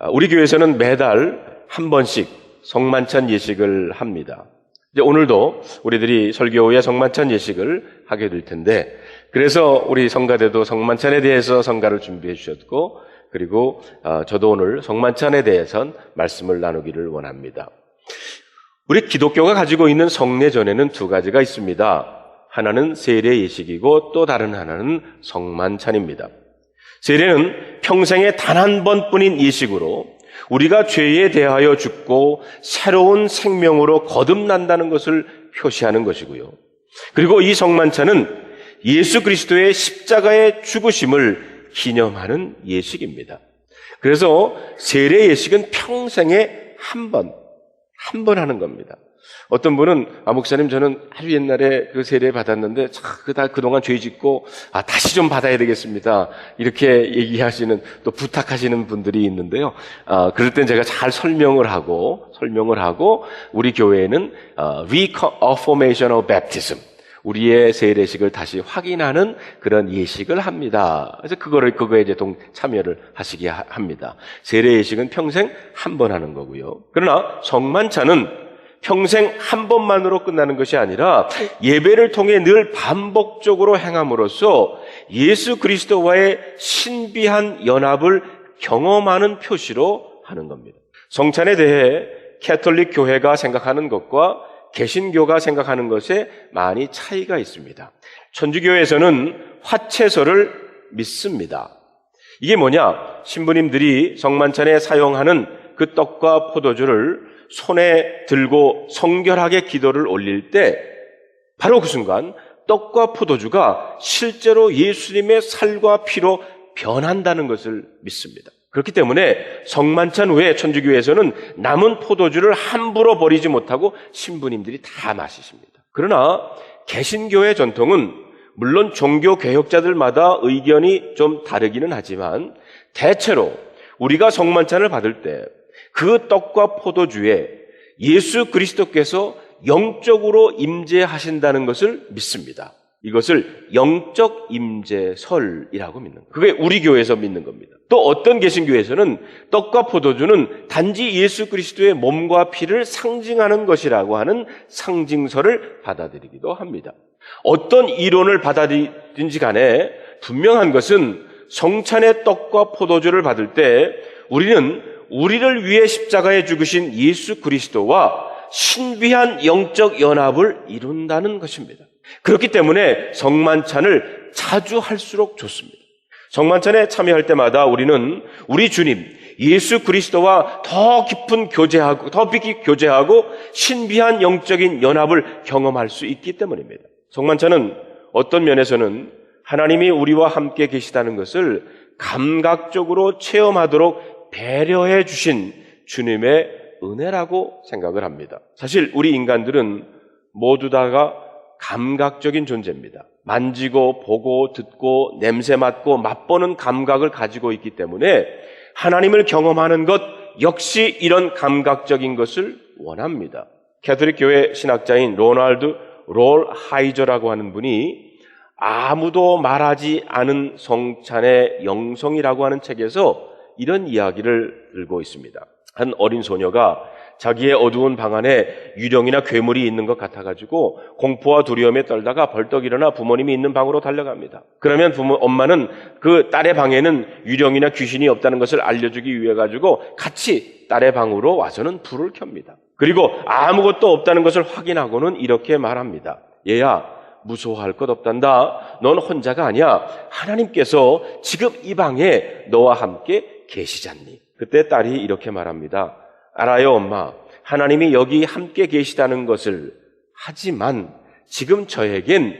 우리 교회에서는 매달 한 번씩 성만찬 예식을 합니다. 이제 오늘도 우리들이 설교 후에 성만찬 예식을 하게 될 텐데, 그래서 우리 성가대도 성만찬에 대해서 성가를 준비해 주셨고, 그리고 저도 오늘 성만찬에 대해선 말씀을 나누기를 원합니다. 우리 기독교가 가지고 있는 성례전에는 두 가지가 있습니다. 하나는 세례 예식이고 또 다른 하나는 성만찬입니다. 세례는 평생에 단 한 번뿐인 예식으로 우리가 죄에 대하여 죽고 새로운 생명으로 거듭난다는 것을 표시하는 것이고요. 그리고 이 성만찬은 예수 그리스도의 십자가의 죽으심을 기념하는 예식입니다. 그래서 세례 예식은 평생에 한 번 하는 겁니다. 어떤 분은 목사님 저는 아주 옛날에 그 세례 받았는데 그동안 죄 짓고 다시 좀 받아야 되겠습니다. 이렇게 얘기하시는, 또 부탁하시는 분들이 있는데요. 그럴 땐 제가 잘 설명을 하고 우리 교회에는 Reaffirmation of Baptism, 우리의 세례식을 다시 확인하는 그런 예식을 합니다. 그래서 그거에 이제 참여를 하시게 합니다. 세례 예식은 평생 한 번 하는 거고요. 그러나 성만찬은 평생 한 번만으로 끝나는 것이 아니라 예배를 통해 늘 반복적으로 행함으로써 예수 그리스도와의 신비한 연합을 경험하는 표시로 하는 겁니다. 성찬에 대해 캐톨릭 교회가 생각하는 것과 개신교가 생각하는 것에 많이 차이가 있습니다. 천주교에서는 화채설을 믿습니다. 이게 뭐냐? 신부님들이 성만찬에 사용하는 그 떡과 포도주를 손에 들고 성결하게 기도를 올릴 때 바로 그 순간 떡과 포도주가 실제로 예수님의 살과 피로 변한다는 것을 믿습니다. 그렇기 때문에 성만찬 후에 천주교에서는 남은 포도주를 함부로 버리지 못하고 신부님들이 다 마시십니다. 그러나 개신교의 전통은 물론 종교 개혁자들마다 의견이 좀 다르기는 하지만 대체로 우리가 성만찬을 받을 때 그 떡과 포도주에 예수 그리스도께서 영적으로 임재하신다는 것을 믿습니다. 이것을 영적 임재설이라고 믿는 거예요. 그게 우리 교회에서 믿는 겁니다. 또 어떤 개신교에서는 떡과 포도주는 단지 예수 그리스도의 몸과 피를 상징하는 것이라고 하는 상징설을 받아들이기도 합니다. 어떤 이론을 받아들이든지 간에 분명한 것은 성찬의 떡과 포도주를 받을 때 우리는 우리를 위해 십자가에 죽으신 예수 그리스도와 신비한 영적 연합을 이룬다는 것입니다. 그렇기 때문에 성만찬을 자주 할수록 좋습니다. 성만찬에 참여할 때마다 우리는 우리 주님 예수 그리스도와 더 깊이 교제하고 신비한 영적인 연합을 경험할 수 있기 때문입니다. 성만찬은 어떤 면에서는 하나님이 우리와 함께 계시다는 것을 감각적으로 체험하도록 배려해 주신 주님의 은혜라고 생각을 합니다. 사실 우리 인간들은 모두 다가 감각적인 존재입니다. 만지고 보고 듣고 냄새 맡고 맛보는 감각을 가지고 있기 때문에 하나님을 경험하는 것 역시 이런 감각적인 것을 원합니다. 캐톨릭 교회 신학자인 로날드 롤 하이저라고 하는 분이 아무도 말하지 않은 성찬의 영성이라고 하는 책에서 이런 이야기를 들고 있습니다. 한 어린 소녀가 자기의 어두운 방 안에 유령이나 괴물이 있는 것 같아가지고 공포와 두려움에 떨다가 벌떡 일어나 부모님이 있는 방으로 달려갑니다. 그러면 엄마는 그 딸의 방에는 유령이나 귀신이 없다는 것을 알려주기 위해 가지고 같이 딸의 방으로 와서는 불을 켭니다. 그리고 아무것도 없다는 것을 확인하고는 이렇게 말합니다. 얘야, 무서워할 것 없단다. 넌 혼자가 아니야. 하나님께서 지금 이 방에 너와 함께 계시잖니. 그때 딸이 이렇게 말합니다. 알아요, 엄마. 하나님이 여기 함께 계시다는 것을. 하지만 지금 저에겐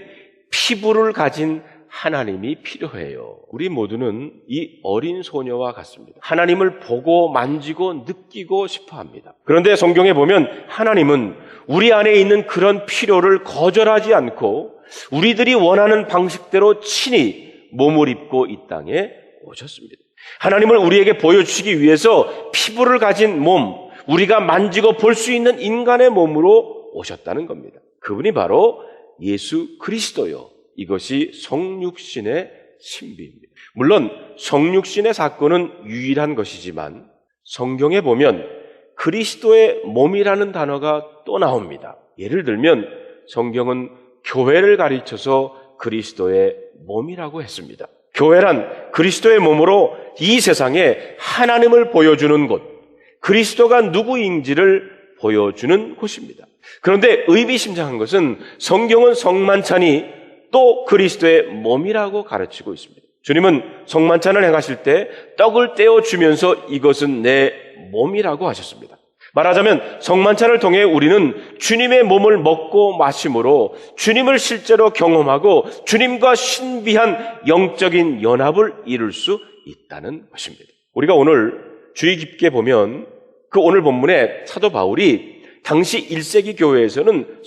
피부를 가진 하나님이 필요해요. 우리 모두는 이 어린 소녀와 같습니다. 하나님을 보고 만지고 느끼고 싶어 합니다. 그런데 성경에 보면 하나님은 우리 안에 있는 그런 필요를 거절하지 않고 우리들이 원하는 방식대로 친히 몸을 입고 이 땅에 오셨습니다. 하나님을 우리에게 보여주시기 위해서 피부를 가진 몸, 우리가 만지고 볼 수 있는 인간의 몸으로 오셨다는 겁니다. 그분이 바로 예수 그리스도요. 이것이 성육신의 신비입니다. 물론 성육신의 사건은 유일한 것이지만 성경에 보면 그리스도의 몸이라는 단어가 또 나옵니다. 예를 들면 성경은 교회를 가르쳐서 그리스도의 몸이라고 했습니다. 교회란 그리스도의 몸으로 이 세상에 하나님을 보여주는 곳, 그리스도가 누구인지를 보여주는 곳입니다. 그런데 의미심장한 것은 성경은 성만찬이 또 그리스도의 몸이라고 가르치고 있습니다. 주님은 성만찬을 행하실 때 떡을 떼어주면서 이것은 내 몸이라고 하셨습니다. 말하자면 성만찬을 통해 우리는 주님의 몸을 먹고 마심으로 주님을 실제로 경험하고 주님과 신비한 영적인 연합을 이룰 수 있다는 것입니다. 우리가 오늘 주의 깊게 보면 그 오늘 본문에 사도 바울이 당시 1세기 교회에서는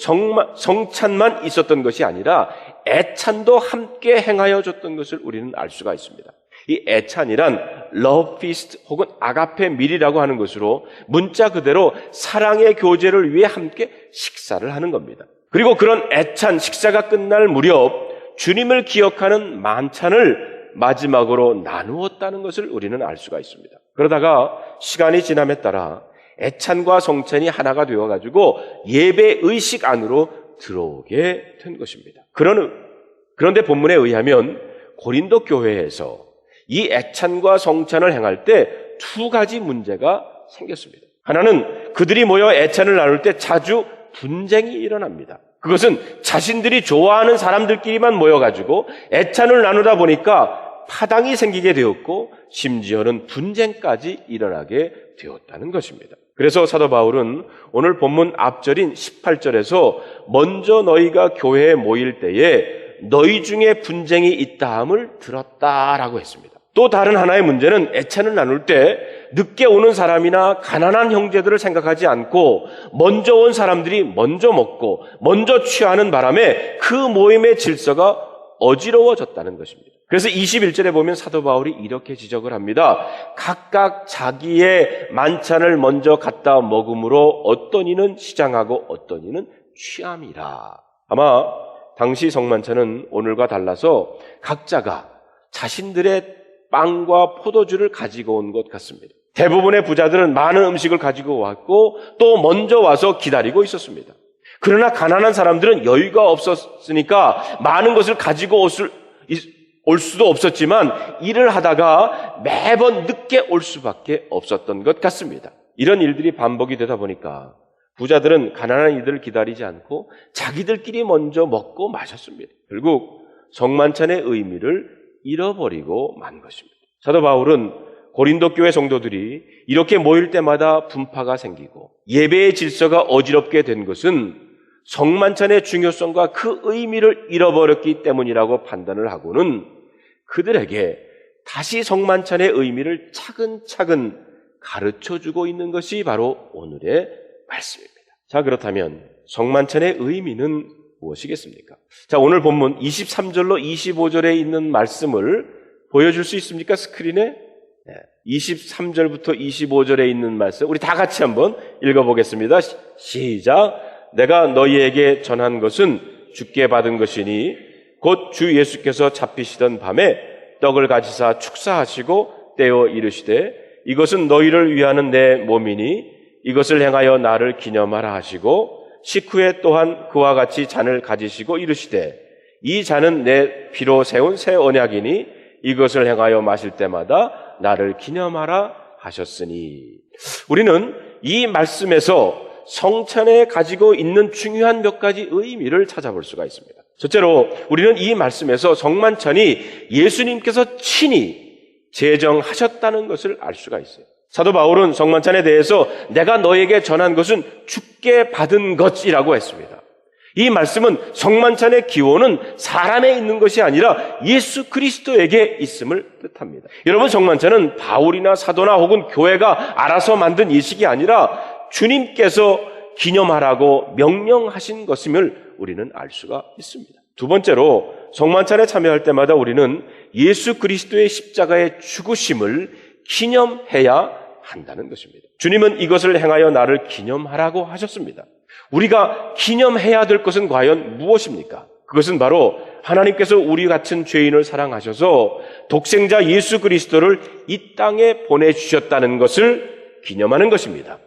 성찬만 있었던 것이 아니라 애찬도 함께 행하여 줬던 것을 우리는 알 수가 있습니다. 이 애찬이란 love feast 혹은 아가페 밀이라고 하는 것으로 문자 그대로 사랑의 교제를 위해 함께 식사를 하는 겁니다. 그리고 그런 애찬 식사가 끝날 무렵 주님을 기억하는 만찬을 마지막으로 나누었다는 것을 우리는 알 수가 있습니다. 그러다가 시간이 지남에 따라 애찬과 성찬이 하나가 되어가지고 예배 의식 안으로 들어오게 된 것입니다. 그런데 본문에 의하면 고린도 교회에서 이 애찬과 성찬을 행할 때 두 가지 문제가 생겼습니다. 하나는 그들이 모여 애찬을 나눌 때 자주 분쟁이 일어납니다. 그것은 자신들이 좋아하는 사람들끼리만 모여가지고 애찬을 나누다 보니까 파당이 생기게 되었고 심지어는 분쟁까지 일어나게 되었다는 것입니다. 그래서 사도 바울은 오늘 본문 앞절인 18절에서 먼저 너희가 교회에 모일 때에 너희 중에 분쟁이 있다함을 들었다라고 했습니다. 또 다른 하나의 문제는 애찬을 나눌 때 늦게 오는 사람이나 가난한 형제들을 생각하지 않고 먼저 온 사람들이 먼저 먹고 먼저 취하는 바람에 그 모임의 질서가 어지러워졌다는 것입니다. 그래서 21절에 보면 사도 바울이 이렇게 지적을 합니다. 각각 자기의 만찬을 먼저 갖다 먹음으로 어떤 이는 시장하고 어떤 이는 취함이라. 아마 당시 성만찬은 오늘과 달라서 각자가 자신들의 빵과 포도주를 가지고 온 것 같습니다. 대부분의 부자들은 많은 음식을 가지고 왔고 또 먼저 와서 기다리고 있었습니다. 그러나 가난한 사람들은 여유가 없었으니까 많은 것을 가지고 올 수도 없었지만 일을 하다가 매번 늦게 올 수밖에 없었던 것 같습니다. 이런 일들이 반복이 되다 보니까 부자들은 가난한 이들을 기다리지 않고 자기들끼리 먼저 먹고 마셨습니다. 결국 성만찬의 의미를 잃어버리고 만 것입니다. 사도 바울은 고린도 교회 성도들이 이렇게 모일 때마다 분파가 생기고 예배의 질서가 어지럽게 된 것은 성만찬의 중요성과 그 의미를 잃어버렸기 때문이라고 판단을 하고는 그들에게 다시 성만찬의 의미를 차근차근 가르쳐주고 있는 것이 바로 오늘의 말씀입니다. 자, 그렇다면 성만찬의 의미는 무엇이겠습니까? 자, 오늘 본문 23절로 25절에 있는 말씀을 보여줄 수 있습니까? 스크린에? 23절부터 25절에 있는 말씀 우리 다 같이 한번 읽어보겠습니다. 시작. 내가 너희에게 전한 것은 주께 받은 것이니 곧 주 예수께서 잡히시던 밤에 떡을 가지사 축사하시고 떼어 이르시되 이것은 너희를 위하는 내 몸이니 이것을 행하여 나를 기념하라 하시고 식후에 또한 그와 같이 잔을 가지시고 이르시되 이 잔은 내 피로 세운 새 언약이니 이것을 행하여 마실 때마다 나를 기념하라 하셨으니. 우리는 이 말씀에서 성찬에 가지고 있는 중요한 몇 가지 의미를 찾아볼 수가 있습니다. 첫째로 우리는 이 말씀에서 성만찬이 예수님께서 친히 제정하셨다는 것을 알 수가 있어요. 사도 바울은 성만찬에 대해서 내가 너에게 전한 것은 주께 받은 것이라고 했습니다. 이 말씀은 성만찬의 기원은 사람에 있는 것이 아니라 예수 그리스도에게 있음을 뜻합니다. 여러분, 성만찬은 바울이나 사도나 혹은 교회가 알아서 만든 예식이 아니라 주님께서 기념하라고 명령하신 것임을 우리는 알 수가 있습니다. 두 번째로 성만찬에 참여할 때마다 우리는 예수 그리스도의 십자가의 죽으심을 기념해야 한다는 것입니다. 주님은 이것을 행하여 나를 기념하라고 하셨습니다. 우리가 기념해야 될 것은 과연 무엇입니까? 그것은 바로 하나님께서 우리 같은 죄인을 사랑하셔서 독생자 예수 그리스도를 이 땅에 보내주셨다는 것을 기념하는 것입니다.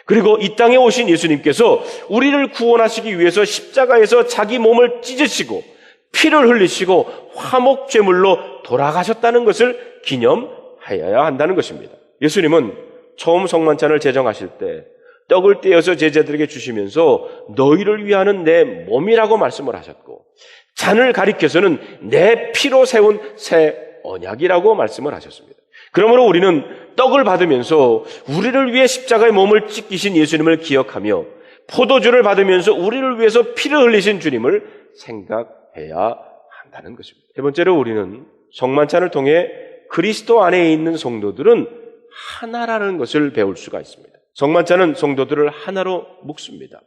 그리고 이 땅에 오신 예수님께서 우리를 구원하시기 위해서 십자가에서 자기 몸을 찢으시고 피를 흘리시고 화목제물로 돌아가셨다는 것을 기념하여야 한다는 것입니다. 예수님은 처음 성만찬을 제정하실 때 떡을 떼어서 제자들에게 주시면서 너희를 위하는 내 몸이라고 말씀을 하셨고, 잔을 가리켜서는 내 피로 세운 새 언약이라고 말씀을 하셨습니다. 그러므로 우리는 떡을 받으면서 우리를 위해 십자가의 몸을 찢기신 예수님을 기억하며, 포도주를 받으면서 우리를 위해서 피를 흘리신 주님을 생각해야 한다는 것입니다. 세 번째로 우리는 성만찬을 통해 그리스도 안에 있는 성도들은 하나라는 것을 배울 수가 있습니다. 성만찬은 성도들을 하나로 묶습니다.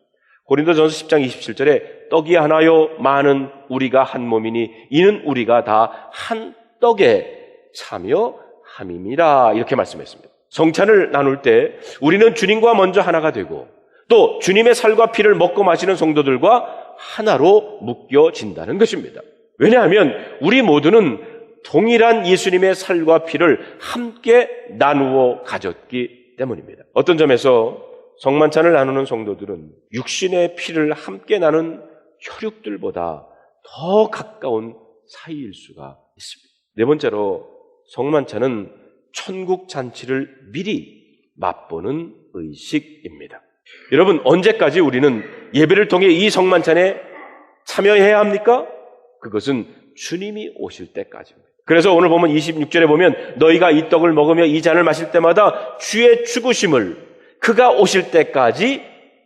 고린도전서 10장 27절에 떡이 하나요 많은 우리가 한 몸이니 이는 우리가 다 한 떡에 참여함이니라, 이렇게 말씀했습니다. 성찬을 나눌 때 우리는 주님과 먼저 하나가 되고 또 주님의 살과 피를 먹고 마시는 성도들과 하나로 묶여진다는 것입니다. 왜냐하면 우리 모두는 동일한 예수님의 살과 피를 함께 나누어 가졌기 때문입니다. 어떤 점에서 성만찬을 나누는 성도들은 육신의 피를 함께 나눈 혈육들보다 더 가까운 사이일 수가 있습니다. 네 번째로 성만찬은 천국 잔치를 미리 맛보는 의식입니다. 여러분, 언제까지 우리는 예배를 통해 이 성만찬에 참여해야 합니까? 그것은 주님이 오실 때까지입니다. 그래서 오늘 보면 26절에 보면 너희가 이 떡을 먹으며 이 잔을 마실 때마다 주의 죽으심을 그가 오실 때까지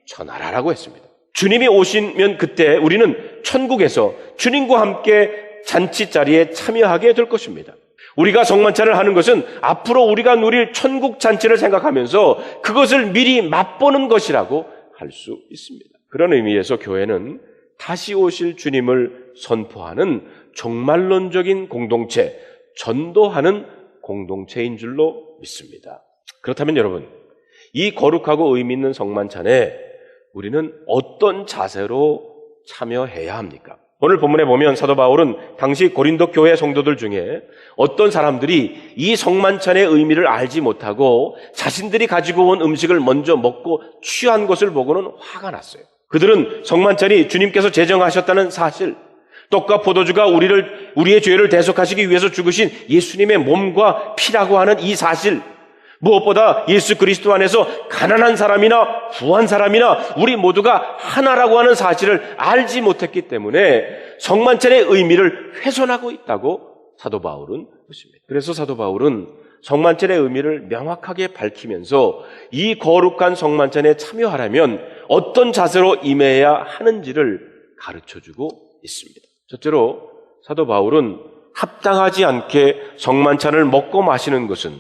전하라라고 했습니다. 주님이 오시면 그때 우리는 천국에서 주님과 함께 잔치 자리에 참여하게 될 것입니다. 우리가 성만찬을 하는 것은 앞으로 우리가 누릴 천국 잔치를 생각하면서 그것을 미리 맛보는 것이라고 할 수 있습니다. 그런 의미에서 교회는 다시 오실 주님을 선포하는 종말론적인 공동체, 전도하는 공동체인 줄로 믿습니다. 그렇다면 여러분, 이 거룩하고 의미 있는 성만찬에 우리는 어떤 자세로 참여해야 합니까? 오늘 본문에 보면 사도 바울은 당시 고린도 교회 성도들 중에 어떤 사람들이 이 성만찬의 의미를 알지 못하고 자신들이 가지고 온 음식을 먼저 먹고 취한 것을 보고는 화가 났어요. 그들은 성만찬이 주님께서 제정하셨다는 사실, 떡과 포도주가 우리의 죄를 대속하시기 위해서 죽으신 예수님의 몸과 피라고 하는 이 사실, 무엇보다 예수 그리스도 안에서 가난한 사람이나 부한 사람이나 우리 모두가 하나라고 하는 사실을 알지 못했기 때문에 성만찬의 의미를 훼손하고 있다고 사도 바울은 보십니다. 그래서 사도 바울은 성만찬의 의미를 명확하게 밝히면서 이 거룩한 성만찬에 참여하려면 어떤 자세로 임해야 하는지를 가르쳐주고 있습니다. 첫째로 사도 바울은 합당하지 않게 성만찬을 먹고 마시는 것은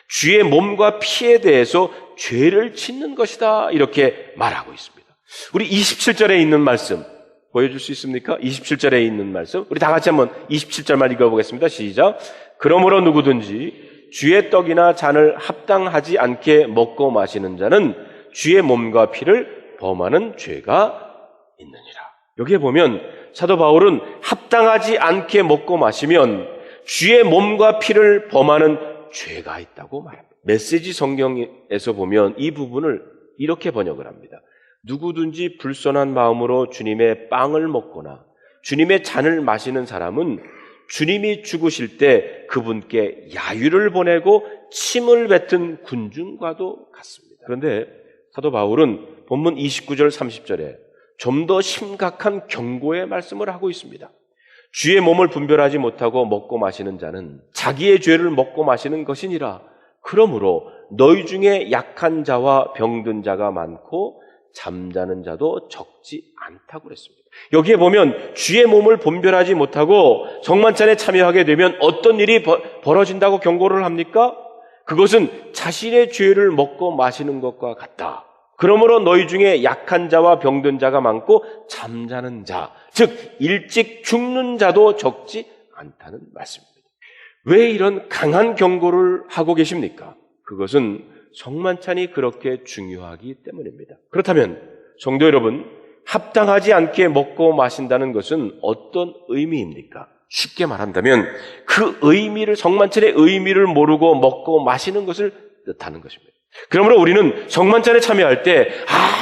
주의 몸과 피에 대해서 죄를 짓는 것이다, 이렇게 말하고 있습니다. 우리 27절에 있는 말씀 보여줄 수 있습니까? 27절에 있는 말씀 우리 다 같이 한번 27절만 읽어보겠습니다. 시작. 그러므로 누구든지 주의 떡이나 잔을 합당하지 않게 먹고 마시는 자는 주의 몸과 피를 범하는 죄가 있느니라. 여기에 보면 사도 바울은 합당하지 않게 먹고 마시면 주의 몸과 피를 범하는 죄가 있다고 말합니다. 메시지 성경에서 보면 이 부분을 이렇게 번역을 합니다. 누구든지 불선한 마음으로 주님의 빵을 먹거나 주님의 잔을 마시는 사람은 주님이 죽으실 때 그분께 야유를 보내고 침을 뱉은 군중과도 같습니다. 그런데 사도 바울은 본문 29절 30절에 좀 더 심각한 경고의 말씀을 하고 있습니다. 주의 몸을 분별하지 못하고 먹고 마시는 자는 자기의 죄를 먹고 마시는 것이니라. 그러므로 너희 중에 약한 자와 병든 자가 많고 잠자는 자도 적지 않다고 그랬습니다. 여기에 보면 주의 몸을 분별하지 못하고 성만찬에 참여하게 되면 어떤 일이 벌어진다고 경고를 합니까? 그것은 자신의 죄를 먹고 마시는 것과 같다. 그러므로 너희 중에 약한 자와 병든 자가 많고 잠자는 자, 즉 일찍 죽는 자도 적지 않다는 말씀입니다. 왜 이런 강한 경고를 하고 계십니까? 그것은 성만찬이 그렇게 중요하기 때문입니다. 그렇다면 성도 여러분, 합당하지 않게 먹고 마신다는 것은 어떤 의미입니까? 쉽게 말한다면 그 의미를, 성만찬의 의미를 모르고 먹고 마시는 것을 뜻하는 것입니다. 그러므로 우리는 성만찬에 참여할 때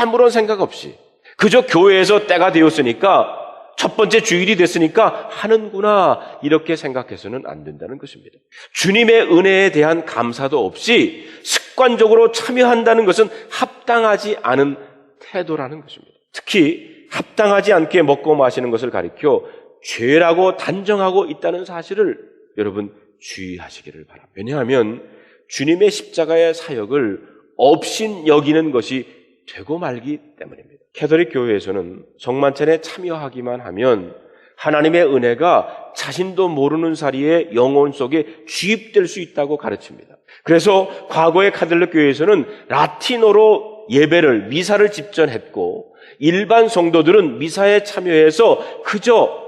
아무런 생각 없이 그저 교회에서 때가 되었으니까 첫 번째 주일이 됐으니까 하는구나 이렇게 생각해서는 안 된다는 것입니다. 주님의 은혜에 대한 감사도 없이 습관적으로 참여한다는 것은 합당하지 않은 태도라는 것입니다. 특히 합당하지 않게 먹고 마시는 것을 가리켜 죄라고 단정하고 있다는 사실을 여러분 주의하시기를 바랍니다. 왜냐하면 주님의 십자가의 사역을 업신 여기는 것이 되고 말기 때문입니다. 캐톨릭 교회에서는 성만찬에 참여하기만 하면 하나님의 은혜가 자신도 모르는 사이에 영혼 속에 주입될 수 있다고 가르칩니다. 그래서 과거의 카톨릭 교회에서는 라틴어로 예배를, 미사를 집전했고 일반 성도들은 미사에 참여해서 그저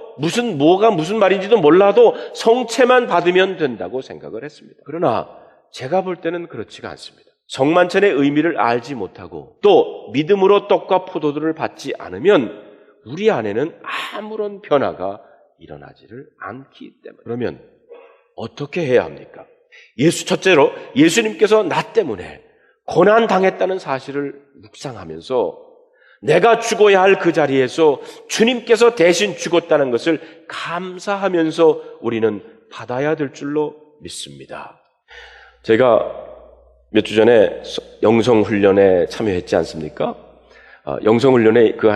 뭐가 무슨 말인지도 몰라도 성체만 받으면 된다고 생각을 했습니다. 그러나 제가 볼 때는 그렇지가 않습니다. 성만찬의 의미를 알지 못하고 또 믿음으로 떡과 포도주를 받지 않으면 우리 안에는 아무런 변화가 일어나지를 않기 때문에 그러면 어떻게 해야 합니까? 첫째로 예수님께서 나 때문에 고난당했다는 사실을 묵상하면서 내가 죽어야 할 그 자리에서 주님께서 대신 죽었다는 것을 감사하면서 우리는 받아야 될 줄로 믿습니다. 제가 몇 주 전에 영성훈련에 참여했지 않습니까? 영성훈련에 그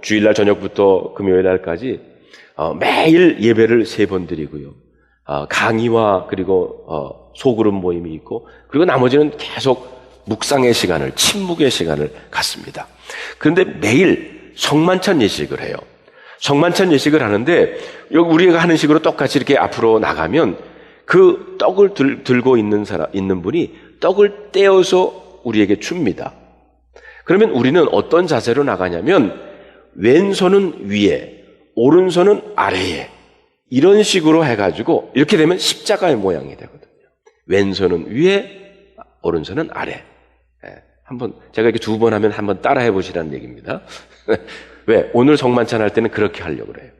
주일날 저녁부터 금요일날까지 매일 예배를 3번 드리고요. 강의와 그리고 소그룹 모임이 있고 그리고 나머지는 계속 묵상의 시간을, 침묵의 시간을 갖습니다. 그런데 매일 성만찬 예식을 해요. 성만찬 예식을 하는데 여기 우리가 하는 식으로 똑같이 이렇게 앞으로 나가면 그 떡을 들고 있는 분이 떡을 떼어서 우리에게 줍니다. 그러면 우리는 어떤 자세로 나가냐면 왼손은 위에, 오른손은 아래에 이런 식으로 해가지고 이렇게 되면 십자가의 모양이 되거든요. 왼손은 위에, 오른손은 아래. 한번 제가 이렇게 2번 하면 한번 따라해 보시라는 얘기입니다. 왜? 오늘 성만찬 할 때는 그렇게 하려고 그래요.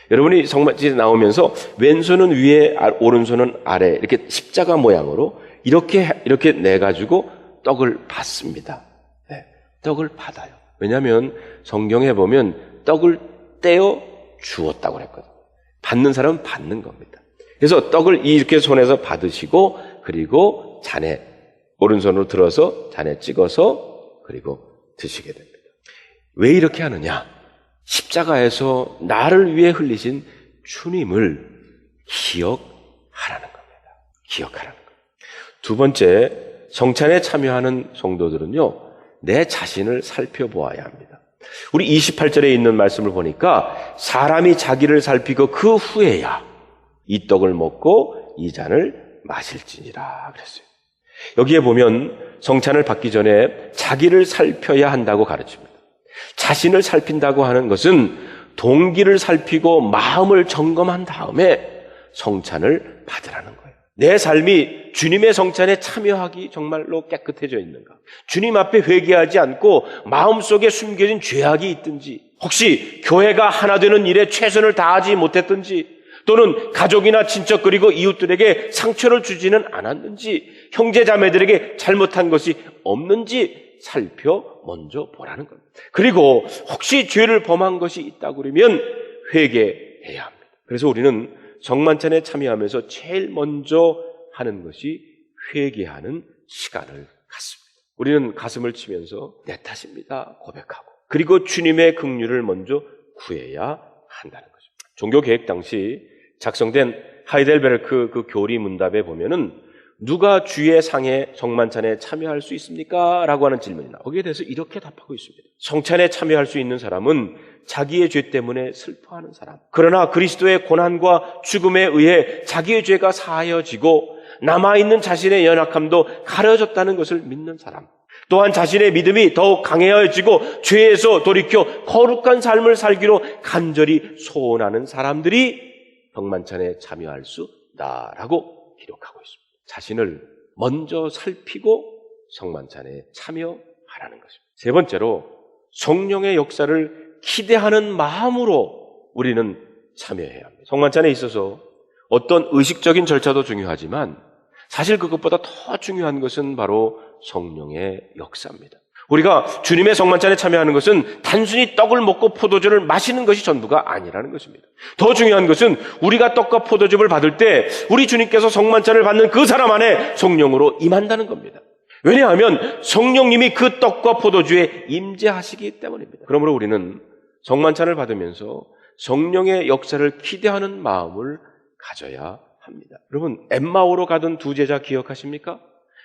여러분이 성만찬에 나오면서 왼손은 위에, 오른손은 아래 이렇게 십자가 모양으로 이렇게 내가지고 떡을 받습니다. 네, 떡을 받아요. 왜냐하면 성경에 보면 떡을 떼어 주었다고 그랬거든요. 받는 사람은 받는 겁니다. 그래서 떡을 이렇게 손에서 받으시고 그리고 잔에 오른손으로 들어서 잔에 찍어서 그리고 드시게 됩니다. 왜 이렇게 하느냐? 십자가에서 나를 위해 흘리신 주님을 기억하라는 겁니다. 기억하라는 겁니다. 두 번째, 성찬에 참여하는 성도들은요, 내 자신을 살펴보아야 합니다. 우리 28절에 있는 말씀을 보니까 사람이 자기를 살피고 그 후에야 이 떡을 먹고 이 잔을 마실지니라 그랬어요. 여기에 보면 성찬을 받기 전에 자기를 살펴야 한다고 가르칩니다. 자신을 살핀다고 하는 것은 동기를 살피고 마음을 점검한 다음에 성찬을 받으라는 거예요. 내 삶이 주님의 성찬에 참여하기 정말로 깨끗해져 있는가? 주님 앞에 회개하지 않고 마음속에 숨겨진 죄악이 있든지, 혹시 교회가 하나 되는 일에 최선을 다하지 못했든지, 또는 가족이나 친척 그리고 이웃들에게 상처를 주지는 않았는지, 형제 자매들에게 잘못한 것이 없는지 살펴 먼저 보라는 겁니다. 그리고 혹시 죄를 범한 것이 있다고 그러면 회개해야 합니다. 그래서 우리는 성만찬에 참여하면서 제일 먼저 하는 것이 회개하는 시간을 갖습니다. 우리는 가슴을 치면서 내 탓입니다 고백하고, 그리고 주님의 긍휼을 먼저 구해야 한다는 것입니다. 종교개혁 당시 작성된 하이델베르크 그 교리 문답에 보면은 누가 주의 상에 성만찬에 참여할 수 있습니까? 라고 하는 질문이 나와요. 거기에 대해서 이렇게 답하고 있습니다. 성찬에 참여할 수 있는 사람은 자기의 죄 때문에 슬퍼하는 사람, 그러나 그리스도의 고난과 죽음에 의해 자기의 죄가 사하여지고 남아있는 자신의 연약함도 가려졌다는 것을 믿는 사람, 또한 자신의 믿음이 더욱 강해지고 죄에서 돌이켜 거룩한 삶을 살기로 간절히 소원하는 사람들이 성만찬에 참여할 수 있다라고 기록하고 있습니다. 자신을 먼저 살피고 성만찬에 참여하라는 것입니다. 세 번째로, 성령의 역사를 기대하는 마음으로 우리는 참여해야 합니다. 성만찬에 있어서 어떤 의식적인 절차도 중요하지만 사실 그것보다 더 중요한 것은 바로 성령의 역사입니다. 우리가 주님의 성만찬에 참여하는 것은 단순히 떡을 먹고 포도주를 마시는 것이 전부가 아니라는 것입니다. 더 중요한 것은 우리가 떡과 포도즙을 받을 때 우리 주님께서 성만찬을 받는 그 사람 안에 성령으로 임한다는 겁니다. 왜냐하면 성령님이 그 떡과 포도주에 임재하시기 때문입니다. 그러므로 우리는 성만찬을 받으면서 성령의 역사를 기대하는 마음을 가져야 합니다. 여러분, 엠마오로 가던 두 제자 기억하십니까?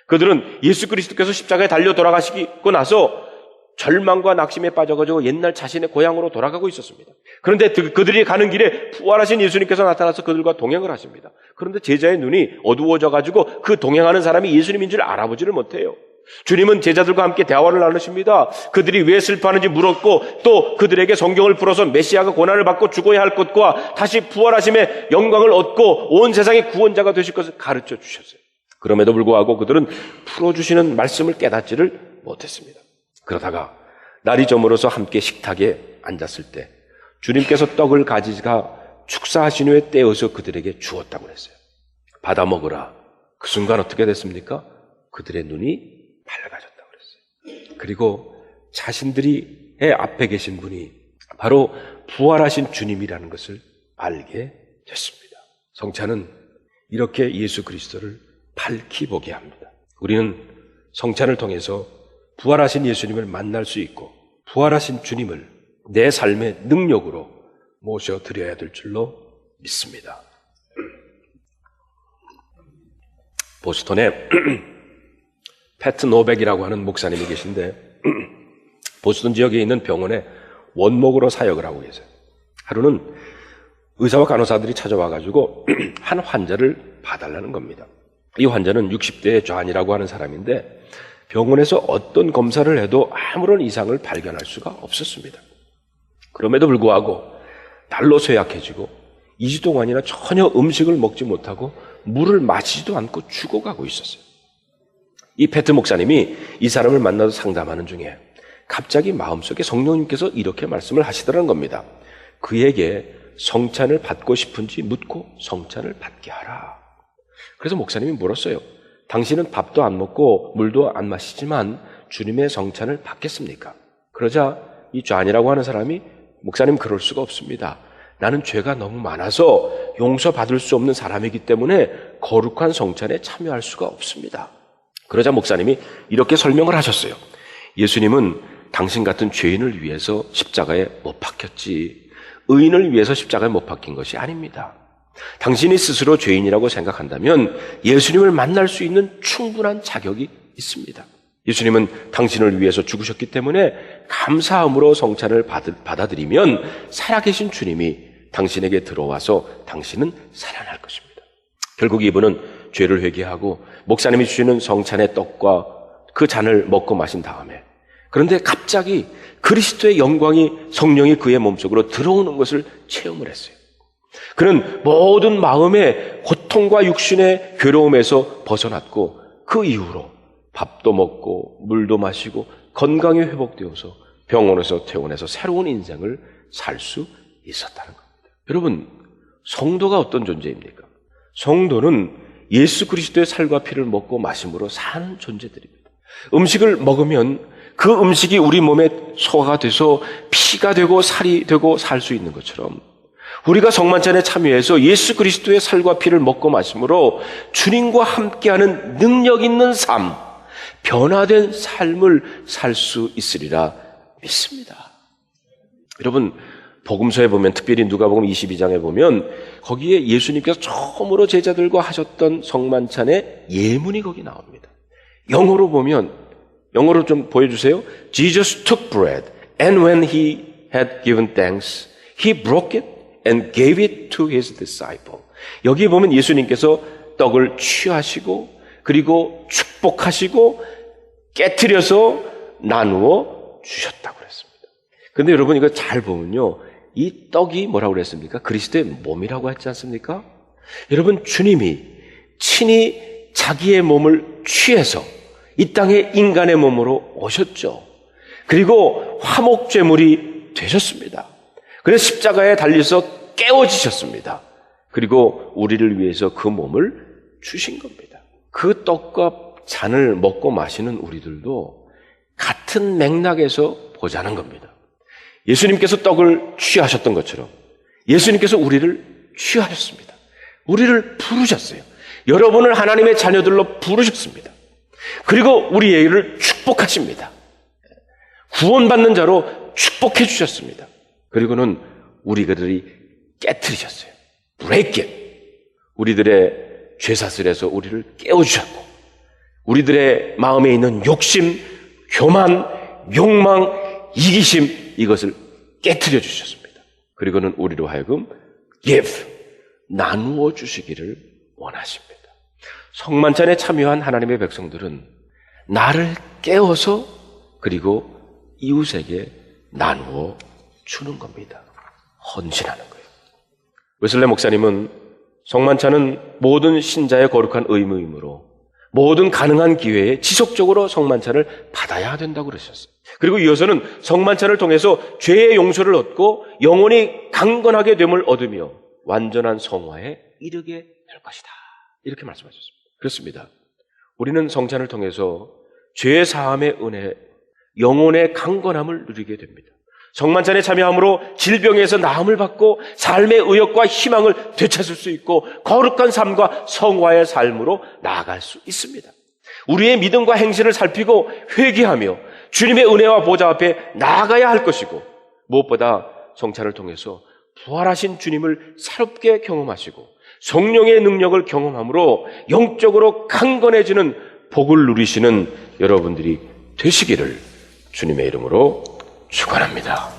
그들은 예수 그리스도께서 십자가에 달려 돌아가시고 나서 절망과 낙심에 빠져가지고 옛날 자신의 고향으로 돌아가고 있었습니다. 그런데 그들이 가는 길에 부활하신 예수님께서 나타나서 그들과 동행을 하십니다. 그런데 제자의 눈이 어두워져가지고 그 동행하는 사람이 예수님인 줄 알아보지를 못해요. 주님은 제자들과 함께 대화를 나누십니다. 그들이 왜 슬퍼하는지 물었고 또 그들에게 성경을 풀어서 메시아가 고난을 받고 죽어야 할 것과 다시 부활하심의 영광을 얻고 온 세상의 구원자가 되실 것을 가르쳐 주셨어요. 그럼에도 불구하고 그들은 풀어주시는 말씀을 깨닫지를 못했습니다. 그러다가 날이 저물어서 함께 식탁에 앉았을 때 주님께서 떡을 가지가 축사하신 후에 떼어서 그들에게 주었다고 했어요. 받아 먹으라. 그 순간 어떻게 됐습니까? 그들의 눈이 밝아졌다고 그랬어요. 그리고 자신들이 앞에 계신 분이 바로 부활하신 주님이라는 것을 알게 됐습니다. 성찬은 이렇게 예수 그리스도를 밝히 보게 합니다. 우리는 성찬을 통해서 부활하신 예수님을 만날 수 있고 부활하신 주님을 내 삶의 능력으로 모셔드려야 될 줄로 믿습니다. 보스턴에 패트 노백이라고 하는 목사님이 계신데 보스턴 지역에 있는 병원에 원목으로 사역을 하고 계세요. 하루는 의사와 간호사들이 찾아와가지고 한 환자를 봐달라는 겁니다. 이 환자는 60대의 존이라고 하는 사람인데 병원에서 어떤 검사를 해도 아무런 이상을 발견할 수가 없었습니다. 그럼에도 불구하고 날로 쇠약해지고 2주 동안이나 전혀 음식을 먹지 못하고 물을 마시지도 않고 죽어가고 있었어요. 이 패트 목사님이 이 사람을 만나서 상담하는 중에 갑자기 마음속에 성령님께서 이렇게 말씀을 하시더라는 겁니다. 그에게 성찬을 받고 싶은지 묻고 성찬을 받게 하라. 그래서 목사님이 물었어요. 당신은 밥도 안 먹고 물도 안 마시지만 주님의 성찬을 받겠습니까? 그러자 이 존이라고 하는 사람이 목사님 그럴 수가 없습니다. 나는 죄가 너무 많아서 용서받을 수 없는 사람이기 때문에 거룩한 성찬에 참여할 수가 없습니다. 그러자 목사님이 이렇게 설명을 하셨어요. 예수님은 당신 같은 죄인을 위해서 십자가에 못 박혔지 의인을 위해서 십자가에 못 박힌 것이 아닙니다. 당신이 스스로 죄인이라고 생각한다면 예수님을 만날 수 있는 충분한 자격이 있습니다. 예수님은 당신을 위해서 죽으셨기 때문에 감사함으로 성찬을 받아들이면 살아계신 주님이 당신에게 들어와서 당신은 살아날 것입니다. 결국 이분은 죄를 회개하고 목사님이 주시는 성찬의 떡과 그 잔을 먹고 마신 다음에 그런데 갑자기 그리스도의 영광이 성령이 그의 몸속으로 들어오는 것을 체험을 했어요. 그는 모든 마음의 고통과 육신의 괴로움에서 벗어났고 그 이후로 밥도 먹고 물도 마시고 건강이 회복되어서 병원에서 퇴원해서 새로운 인생을 살 수 있었다는 겁니다. 여러분, 성도가 어떤 존재입니까? 성도는 예수 그리스도의 살과 피를 먹고 마심으로 사는 존재들입니다. 음식을 먹으면 그 음식이 우리 몸에 소화가 돼서 피가 되고 살이 되고 살 수 있는 것처럼 우리가 성만찬에 참여해서 예수 그리스도의 살과 피를 먹고 마심으로 주님과 함께하는 능력 있는 삶, 변화된 삶을 살 수 있으리라 믿습니다. 여러분, 복음서에 보면 특별히 누가복음 22장에 보면 거기에 예수님께서 처음으로 제자들과 하셨던 성만찬의 예문이 거기 나옵니다. 영어로 보면, 영어로 좀 보여주세요. Jesus took bread and when he had given thanks, he broke it and gave it to his disciple. 여기에 보면 예수님께서 떡을 취하시고 그리고 축복하시고 깨트려서 나누어 주셨다고 그랬습니다. 그런데 여러분 이거 잘 보면요. 이 떡이 뭐라고 그랬습니까? 그리스도의 몸이라고 했지 않습니까? 여러분 주님이 친히 자기의 몸을 취해서 이 땅에 인간의 몸으로 오셨죠. 그리고 화목제물이 되셨습니다. 그래서 십자가에 달려서 깨어지셨습니다. 그리고 우리를 위해서 그 몸을 주신 겁니다. 그 떡과 잔을 먹고 마시는 우리들도 같은 맥락에서 보자는 겁니다. 예수님께서 떡을 취하셨던 것처럼 예수님께서 우리를 취하셨습니다. 우리를 부르셨어요. 여러분을 하나님의 자녀들로 부르셨습니다. 그리고 우리를 축복하십니다. 구원받는 자로 축복해 주셨습니다. 그리고는 우리들이 깨트리셨어요. break it. 우리들의 죄사슬에서 우리를 깨워주셨고 우리들의 마음에 있는 욕심, 교만, 욕망, 이기심 이것을 깨트려 주셨습니다. 그리고는 우리로 하여금 give, 나누어 주시기를 원하십니다. 성만찬에 참여한 하나님의 백성들은 나를 깨워서 그리고 이웃에게 나누어 주는 겁니다. 헌신하는 거예요. 웨슬레 목사님은 성만찬은 모든 신자의 거룩한 의무이므로 모든 가능한 기회에 지속적으로 성만찬을 받아야 된다고 그러셨어요. 그리고 이어서는 성만찬을 통해서 죄의 용서를 얻고 영혼이 강건하게 됨을 얻으며 완전한 성화에 이르게 될 것이다. 이렇게 말씀하셨습니다. 그렇습니다. 우리는 성찬을 통해서 죄의 사함의 은혜, 영혼의 강건함을 누리게 됩니다. 성만찬에 참여함으로 질병에서 나음을 받고 삶의 의욕과 희망을 되찾을 수 있고 거룩한 삶과 성화의 삶으로 나아갈 수 있습니다. 우리의 믿음과 행실을 살피고 회개하며 주님의 은혜와 보좌 앞에 나아가야 할 것이고 무엇보다 성찬을 통해서 부활하신 주님을 새롭게 경험하시고 성령의 능력을 경험함으로 영적으로 강건해지는 복을 누리시는 여러분들이 되시기를 주님의 이름으로 축원합니다.